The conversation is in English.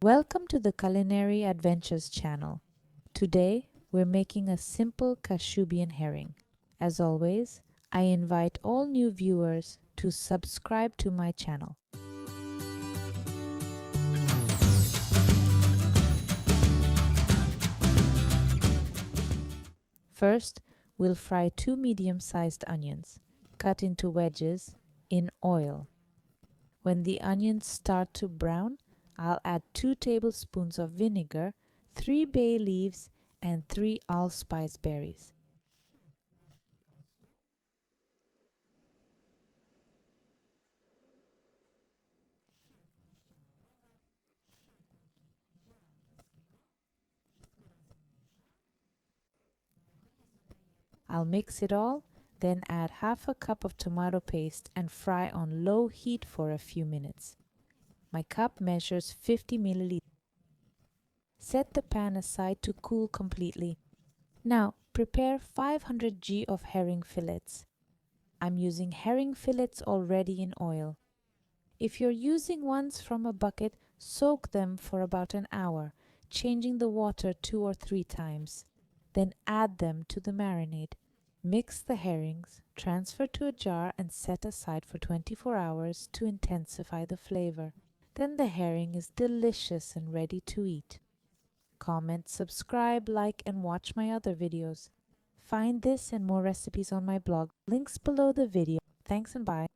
Welcome to the Culinary Adventures channel. Today, we're making a simple Kaszubian herring. As always, I invite all new viewers to subscribe to my channel. First, we'll fry 2 medium-sized onions, cut into wedges, in oil. When the onions start to brown, I'll add 2 tablespoons of vinegar, 3 bay leaves, and 3 allspice berries. I'll mix it all, then add half a cup of tomato paste and fry on low heat for a few minutes. My cup measures 50 milliliters. Set the pan aside to cool completely. Now, prepare 500 g of herring fillets. I'm using herring fillets already in oil. If you're using ones from a bucket, soak them for about an hour, changing the water 2 or 3 times. Then add them to the marinade. Mix the herrings, transfer to a jar and set aside for 24 hours to intensify the flavor. Then the herring is delicious and ready to eat. Comment, subscribe, like, and watch my other videos. Find this and more recipes on my blog. Links below the video. Thanks and bye.